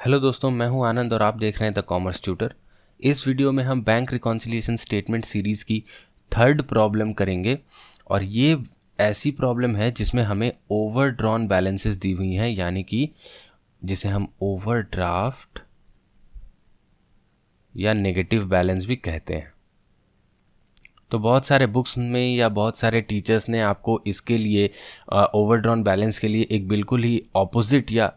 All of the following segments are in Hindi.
हेलो दोस्तों, मैं हूं आनंद और आप देख रहे हैं द कॉमर्स ट्यूटर। इस वीडियो में हम बैंक रिकॉन्सिलिएशन स्टेटमेंट सीरीज़ की थर्ड प्रॉब्लम करेंगे और ये ऐसी प्रॉब्लम है जिसमें हमें ओवरड्रॉन बैलेंसेस दी हुई हैं, यानी कि जिसे हम ओवरड्राफ्ट या नेगेटिव बैलेंस भी कहते हैं। तो बहुत सारे बुक्स में या बहुत सारे टीचर्स ने आपको इसके लिए ओवरड्रॉन बैलेंस के लिए एक बिल्कुल ही ऑपोजिट या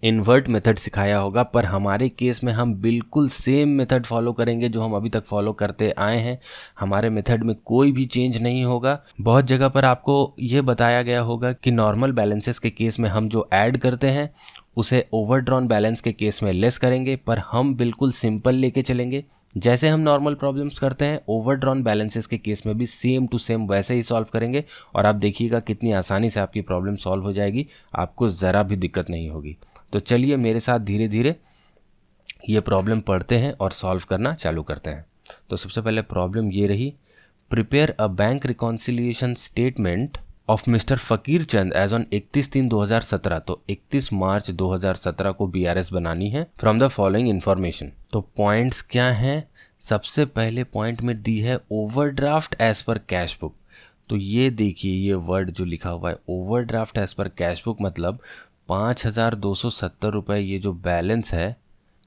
इन्वर्ट मेथड सिखाया होगा, पर हमारे केस में हम बिल्कुल सेम मेथड फॉलो करेंगे जो हम अभी तक फॉलो करते आए हैं। हमारे मेथड में कोई भी चेंज नहीं होगा। बहुत जगह पर आपको ये बताया गया होगा कि नॉर्मल बैलेंसेस के केस में हम जो ऐड करते हैं उसे ओवरड्रॉन बैलेंस के केस में लेस करेंगे, पर हम बिल्कुल सिंपल लेके चलेंगे। जैसे हम नॉर्मल प्रॉब्लम्स करते हैं, ओवरड्रॉन बैलेंसेस के केस में भी सेम टू सेम वैसे ही सॉल्व करेंगे और आप देखिएगा कितनी आसानी से आपकी प्रॉब्लम सॉल्व हो जाएगी, आपको ज़रा भी दिक्कत नहीं होगी। तो चलिए मेरे साथ धीरे धीरे ये प्रॉब्लम पढ़ते हैं और सॉल्व करना चालू करते हैं। तो सबसे पहले प्रॉब्लम ये रही, prepare a bank reconciliation statement of mister फ़कीर चंद एज ऑन 31/3/2017। तो 31 मार्च 2017 को BRS बनानी है फ्रॉम द फॉलोइंग इन्फॉर्मेशन। तो पॉइंट्स क्या हैं? सबसे पहले पॉइंट में दी है overdraft as per cash book. तो ये देखिए, ये वर्ड जो लिखा हुआ है overdraft as per cash book, मतलब 5,270 रुपये ये जो बैलेंस है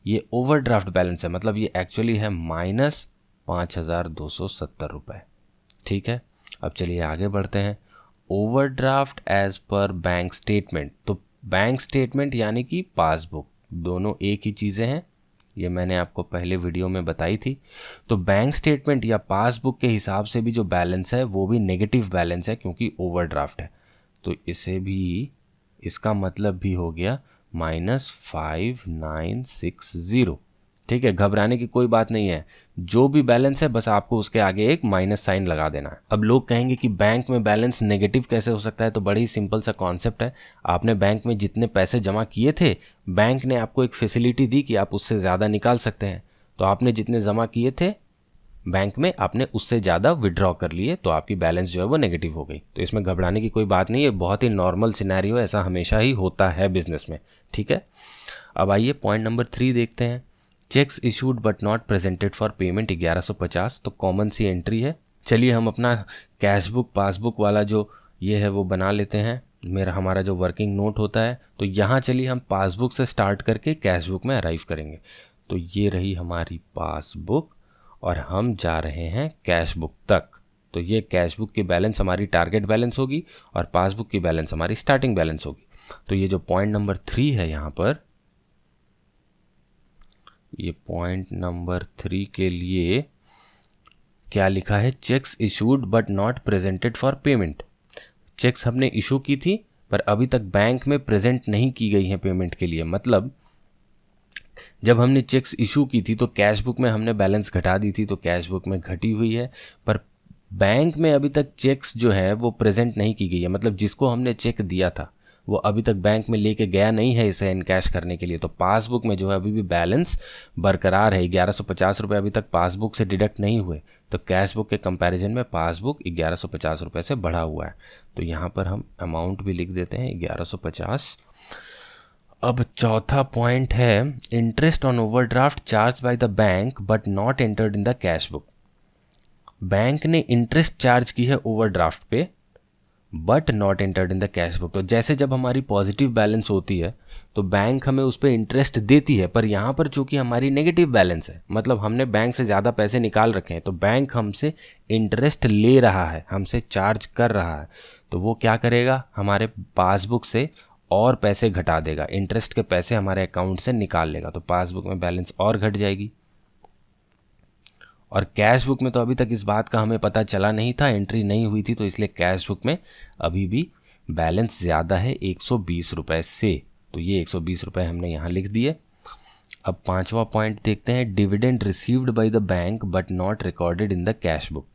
ये ओवरड्राफ्ट बैलेंस है, मतलब ये एक्चुअली है माइनस 5,270 रुपये। ठीक है, अब चलिए आगे बढ़ते हैं। Overdraft as per bank statement, तो बैंक स्टेटमेंट यानी कि पासबुक, दोनों एक ही चीज़ें हैं, ये मैंने आपको पहले वीडियो में बताई थी। तो बैंक स्टेटमेंट या पासबुक के हिसाब से भी जो बैलेंस है वो भी नेगेटिव बैलेंस है क्योंकि ओवरड्राफ्ट है। तो इसे भी, इसका मतलब भी हो गया -5960। ठीक है, घबराने की कोई बात नहीं है, जो भी बैलेंस है बस आपको उसके आगे एक माइनस साइन लगा देना है। अब लोग कहेंगे कि बैंक में बैलेंस नेगेटिव कैसे हो सकता है, तो बड़ी सिंपल सा कॉन्सेप्ट है। आपने बैंक में जितने पैसे जमा किए थे, बैंक ने आपको एक फैसिलिटी दी कि आप उससे ज़्यादा निकाल सकते हैं। तो आपने जितने जमा किए थे बैंक में, आपने उससे ज़्यादा विड्रॉ कर लिए, तो आपकी बैलेंस जो है वो नेगेटिव हो गई। तो इसमें घबराने की कोई बात नहीं है, बहुत ही नॉर्मल सिनेरियो, ऐसा हमेशा ही होता है बिजनेस में। ठीक है, अब आइए पॉइंट नंबर 3 देखते हैं। Cheques issued but not presented for payment 1150। तो कॉमन सी एंट्री है। चलिए हम अपना कैश बुक पासबुक वाला जो ये है वो बना लेते हैं, हमारा जो वर्किंग नोट होता है। तो यहाँ चलिए हम पासबुक से स्टार्ट करके कैश बुक में अराइव करेंगे। तो ये रही हमारी पासबुक और हम जा रहे हैं कैश बुक तक। तो ये कैश बुक की बैलेंस हमारी टारगेट बैलेंस होगी और पासबुक की बैलेंस हमारी स्टार्टिंग बैलेंस होगी। तो ये जो पॉइंट नंबर 3 है यहाँ पर, ये पॉइंट नंबर 3 के लिए क्या लिखा है? Cheques issued but not presented for payment. Cheques हमने इशू की थी पर अभी तक बैंक में प्रेजेंट नहीं की गई हैं पेमेंट के लिए। मतलब जब हमने चेक्स इशू की थी तो कैश बुक में हमने बैलेंस घटा दी थी, तो कैश बुक में घटी हुई है, पर बैंक में अभी तक चेक्स जो है वो प्रेजेंट नहीं की गई है। मतलब जिसको हमने चेक दिया था वो अभी तक बैंक में लेके गया नहीं है इसे इनकैश करने के लिए। तो पासबुक में जो है अभी भी बैलेंस बरकरार है। 1150 रुपये अभी तक पासबुक से डिडक्ट नहीं हुए, तो कैश बुक के कंपैरिजन में पासबुक 1150 रुपये से बढ़ा हुआ है। तो यहाँ पर हम अमाउंट भी लिख देते हैं 1150। अब चौथा पॉइंट है, interest on overdraft charge by the bank but not entered in the cash book. Bank ने इंटरेस्ट चार्ज की है ओवरड्राफ्ट पे but not entered in the cash book. तो जैसे जब हमारी पॉजिटिव बैलेंस होती है तो बैंक हमें उस पर इंटरेस्ट देती है, पर यहाँ पर चूंकि हमारी नेगेटिव बैलेंस है, मतलब हमने बैंक से ज़्यादा पैसे निकाल रखे हैं, तो बैंक हमसे इंटरेस्ट ले रहा है, हमसे चार्ज कर रहा है। तो वो क्या करेगा, हमारे पासबुक से और पैसे घटा देगा, इंटरेस्ट के पैसे हमारे अकाउंट से निकाल लेगा, तो पासबुक में बैलेंस और घट जाएगी। और कैश बुक में तो अभी तक इस बात का हमें पता चला नहीं था, एंट्री नहीं हुई थी, तो इसलिए कैश बुक में अभी भी बैलेंस ज़्यादा है 120 रुपये से। तो ये 120 रुपये हमने यहाँ लिख दिए। अब पांचवा पॉइंट देखते हैं, dividend received by the bank but not recorded in the cash book.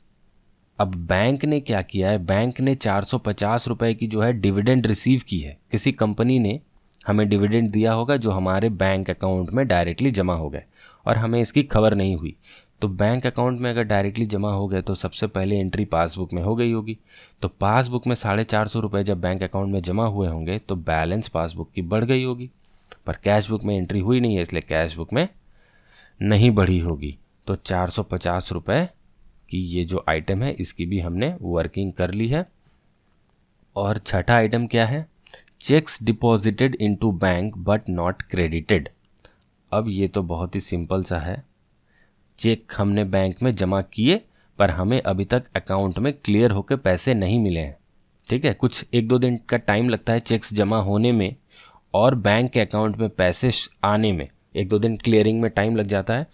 अब बैंक ने क्या किया है, बैंक ने 450 रुपये की जो है डिविडेंड रिसीव की है। किसी कंपनी ने हमें डिविडेंड दिया होगा जो हमारे बैंक अकाउंट में डायरेक्टली जमा हो गए और हमें इसकी खबर नहीं हुई। तो बैंक अकाउंट में अगर डायरेक्टली जमा हो गए तो सबसे पहले एंट्री पासबुक में हो गई होगी। तो पासबुक में 450 रुपये जब बैंक अकाउंट में जमा हुए होंगे तो बैलेंस पासबुक की बढ़ गई होगी। पर कैश बुक में एंट्री हुई नहीं है, इसलिए कैश बुक में नहीं बढ़ी होगी। तो 450 रुपये की ये जो आइटम है इसकी भी हमने वर्किंग कर ली है। और छठा आइटम क्या है, checks deposited into bank but not credited. अब ये तो बहुत ही सिंपल सा है, चेक हमने बैंक में जमा किए पर हमें अभी तक अकाउंट में क्लियर होकर पैसे नहीं मिले हैं। ठीक है, कुछ 1-2 दिन का टाइम लगता है चेक्स जमा होने में और बैंक के अकाउंट में पैसे आने में, 1-2 दिन क्लियरिंग में टाइम लग जाता है।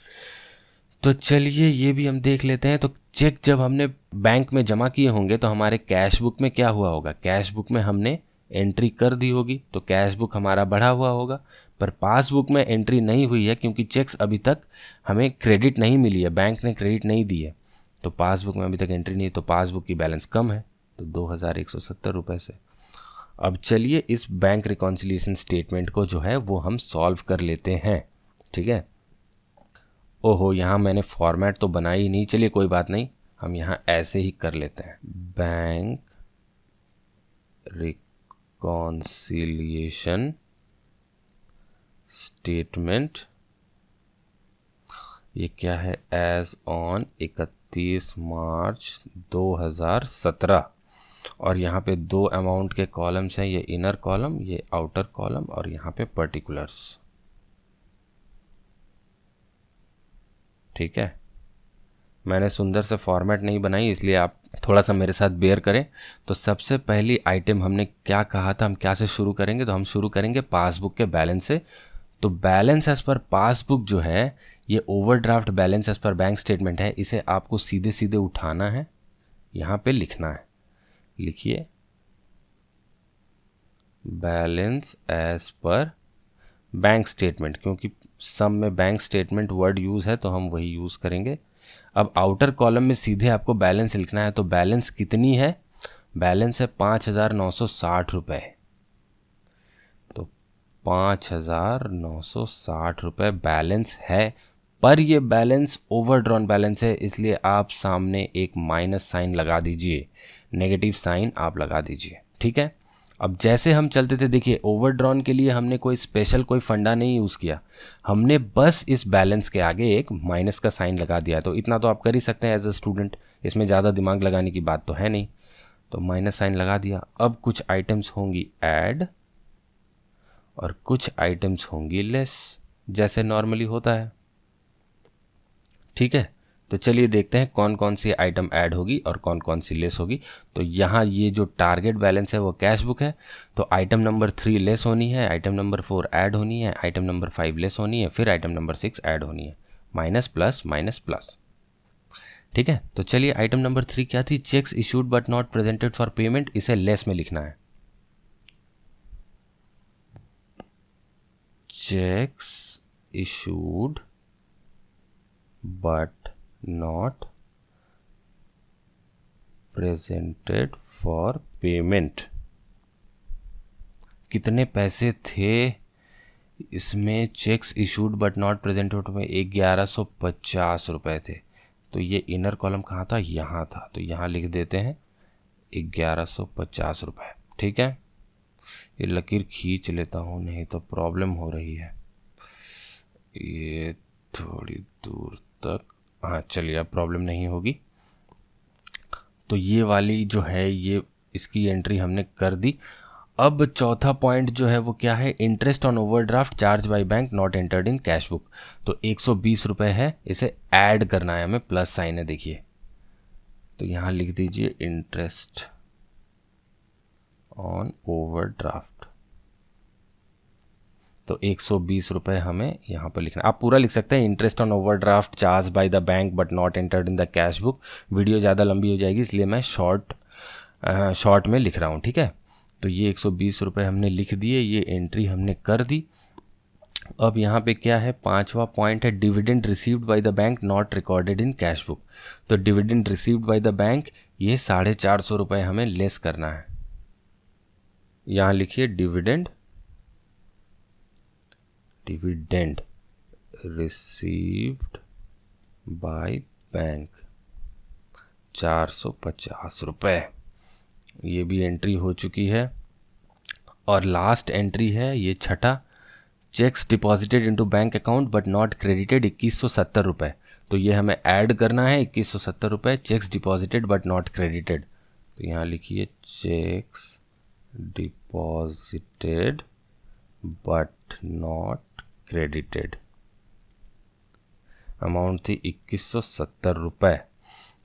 तो चलिए ये भी हम देख लेते हैं। तो चेक जब हमने बैंक में जमा किए होंगे तो हमारे कैश बुक में क्या हुआ होगा, कैश बुक में हमने एंट्री कर दी होगी तो कैश बुक हमारा बढ़ा हुआ होगा। पर पासबुक में एंट्री नहीं हुई है क्योंकि चेक्स अभी तक हमें क्रेडिट नहीं मिली है, बैंक ने क्रेडिट नहीं दी है, तो पासबुक में अभी तक एंट्री नहीं है, तो पासबुक की बैलेंस कम है, तो 2170 रुपये से। अब चलिए इस बैंक रिकॉन्सिलिएशन स्टेटमेंट को जो है वो हम सॉल्व कर लेते हैं। ठीक है, ओहो यहाँ मैंने फॉर्मेट तो बनाई ही नहीं, चलिए कोई बात नहीं, हम यहाँ ऐसे ही कर लेते हैं। बैंक रिकॉन्सिलिएशन स्टेटमेंट, ये क्या है, एज ऑन 31 मार्च 2017। और यहाँ पे 2 अमाउंट के कॉलम्स हैं, ये इनर कॉलम, ये आउटर कॉलम, और यहाँ पे पर्टिकुलर्स। ठीक है, मैंने सुंदर से फॉर्मेट नहीं बनाई इसलिए आप थोड़ा सा मेरे साथ बेयर करें। तो सबसे पहली आइटम हमने क्या कहा था, हम क्या से शुरू करेंगे, तो हम शुरू करेंगे पासबुक के बैलेंस से। तो बैलेंस एज पर पासबुक जो है ये overdraft balance as per bank statement है, इसे आपको सीधे सीधे उठाना है, यहाँ पे लिखना है। लिखिए balance as per bank statement, क्योंकि सम में बैंक स्टेटमेंट वर्ड यूज़ है तो हम वही यूज़ करेंगे। अब आउटर कॉलम में सीधे आपको बैलेंस लिखना है, तो बैलेंस कितनी है, बैलेंस है 5,960 रुपये। तो 5,960 रुपये बैलेंस है, पर ये बैलेंस ओवरड्रॉन बैलेंस है, इसलिए आप सामने एक माइनस साइन लगा दीजिए, नेगेटिव साइन आप लगा दीजिए। ठीक है, अब जैसे हम चलते थे, देखिए ओवरड्रॉन के लिए हमने कोई स्पेशल कोई फंडा नहीं यूज़ किया, हमने बस इस बैलेंस के आगे एक माइनस का साइन लगा दिया। तो इतना तो आप कर ही सकते हैं एज अ स्टूडेंट, इसमें ज़्यादा दिमाग लगाने की बात तो है नहीं, तो माइनस साइन लगा दिया। अब कुछ आइटम्स होंगी ऐड और कुछ आइटम्स होंगी लेस, जैसे नॉर्मली होता है। ठीक है, तो चलिए देखते हैं कौन कौन सी आइटम ऐड होगी और कौन कौन सी लेस होगी। तो यहाँ ये जो टारगेट बैलेंस है वो कैश बुक है, तो आइटम नंबर 3 लेस होनी है, आइटम नंबर 4 ऐड होनी है, आइटम नंबर 5 लेस होनी है, फिर आइटम नंबर 6 ऐड होनी है, माइनस प्लस माइनस प्लस। ठीक है, तो चलिए आइटम नंबर 3 क्या थी, cheques issued but not presented for payment, इसे लेस में लिखना है। Cheques issued but not presented for payment. कितने पैसे थे इसमें, cheques issued but not presented में 1150 रुपये थे। तो ये इनर कॉलम कहाँ था, यहाँ था, तो यहाँ लिख देते हैं 1150 रुपये। ठीक है, ये लकीर खींच लेता हूँ नहीं तो प्रॉब्लम हो रही है, ये थोड़ी दूर तक, हाँ चलिए अब प्रॉब्लम नहीं होगी। तो ये वाली जो है ये इसकी एंट्री हमने कर दी। अब चौथा पॉइंट जो है वो क्या है, interest on overdraft charge by bank not entered in cash book. तो 120 रुपये है, इसे ऐड करना है हमें, प्लस साइन है देखिए, तो यहाँ लिख दीजिए इंटरेस्ट ऑन ओवरड्राफ्ट। तो 120 रुपये हमें यहाँ पर लिखना, आप पूरा लिख सकते हैं, interest on overdraft charge by the bank but not entered in the cash book. Video ज़्यादा लंबी हो जाएगी इसलिए मैं शॉर्ट में लिख रहा हूँ। ठीक है, तो ये 120 रुपये हमने लिख दिए, ये एंट्री हमने कर दी। अब यहाँ पे क्या है, 5वां पॉइंट है dividend received by the bank not recorded in cash book. तो dividend received by the bank, ये 450 रुपये हमें लेस करना है। यहाँ लिखिए डिविडेंड रिसीव्ड बाय बैंक 450 रुपये, ये भी एंट्री हो चुकी है। और लास्ट एंट्री है ये छठा, checks deposited into bank account but not credited 2170 रुपये। तो ये हमें ऐड करना है 2170 रुपये, checks deposited but not credited. तो यहाँ लिखिए checks deposited but not credited, amount थी 2170 रुपये।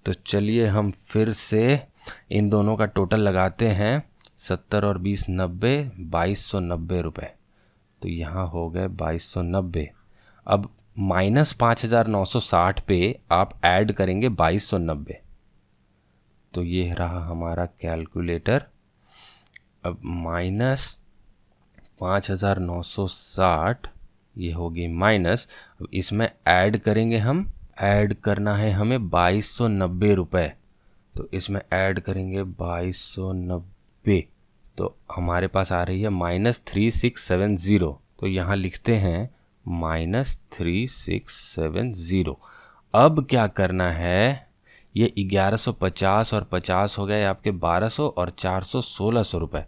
तो चलिए हम फिर से इन दोनों का टोटल लगाते हैं, 70 और 20 90, 2290 रुपये। तो यहाँ हो गए 2290। अब माइनस 5960 पे आप ऐड करेंगे 2290। तो ये रहा हमारा कैलकुलेटर। अब माइनस 5960 ये होगी माइनस, अब इसमें ऐड करेंगे हम, ऐड करना है हमें 2290 रुपये। तो इसमें ऐड करेंगे 2290, तो हमारे पास आ रही है -3670। तो यहाँ लिखते हैं -3670। अब क्या करना है, ये 1150 और 50 हो गए आपके 1200 और 400 1600 रुपये।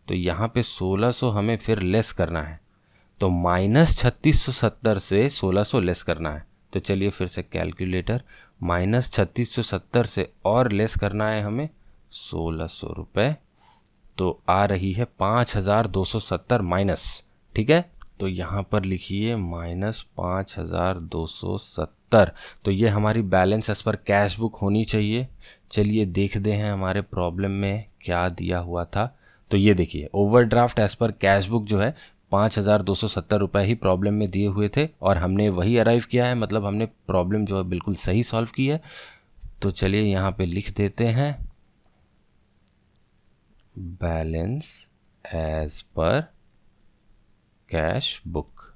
तो यहाँ पे 1600 हमें फिर लेस करना है, तो -3670 से 1600 लेस करना है। तो चलिए फिर से कैलकुलेटर, -3670 से और लेस करना है हमें 1600 रुपये। तो आ रही है 5270 माइनस, ठीक है। तो यहाँ पर लिखिए -5270। तो ये हमारी balance as per cash book होनी चाहिए। चलिए देखते हैं हमारे प्रॉब्लम में क्या दिया हुआ था। तो ये देखिए overdraft as per cash book जो है 5270 रुपये ही प्रॉब्लम में दिए हुए थे और हमने वही अराइव किया है, मतलब हमने प्रॉब्लम जो है बिल्कुल सही सॉल्व की है। तो चलिए यहाँ पे लिख देते हैं balance as per cash book.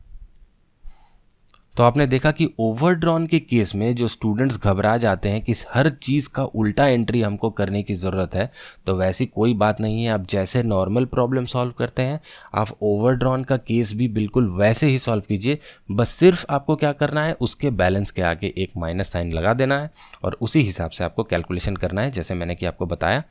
तो आपने देखा कि ओवरड्रॉन के केस में जो स्टूडेंट्स घबरा जाते हैं कि हर चीज़ का उल्टा एंट्री हमको करने की ज़रूरत है, तो वैसी कोई बात नहीं है। आप जैसे नॉर्मल प्रॉब्लम सॉल्व करते हैं, आप ओवरड्रॉन का केस भी बिल्कुल वैसे ही सॉल्व कीजिए। बस सिर्फ आपको क्या करना है, उसके बैलेंस के आगे एक माइनस साइन लगा देना है और उसी हिसाब से आपको कैलकुलेशन करना है, जैसे मैंने कि आपको बताया।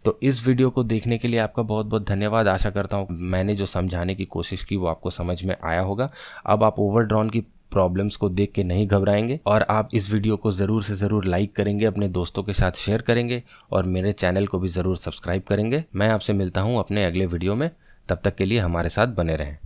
तो इस वीडियो को देखने के लिए आपका बहुत बहुत धन्यवाद। आशा करता हूँ मैंने जो समझाने की कोशिश की वो आपको समझ में आया होगा। अब आप ओवरड्रॉन की प्रॉब्लम्स को देख के नहीं घबराएंगे और आप इस वीडियो को ज़रूर से ज़रूर लाइक करेंगे, अपने दोस्तों के साथ शेयर करेंगे और मेरे चैनल को भी ज़रूर सब्सक्राइब करेंगे। मैं आपसे मिलता हूँ अपने अगले वीडियो में, तब तक के लिए हमारे साथ बने रहें।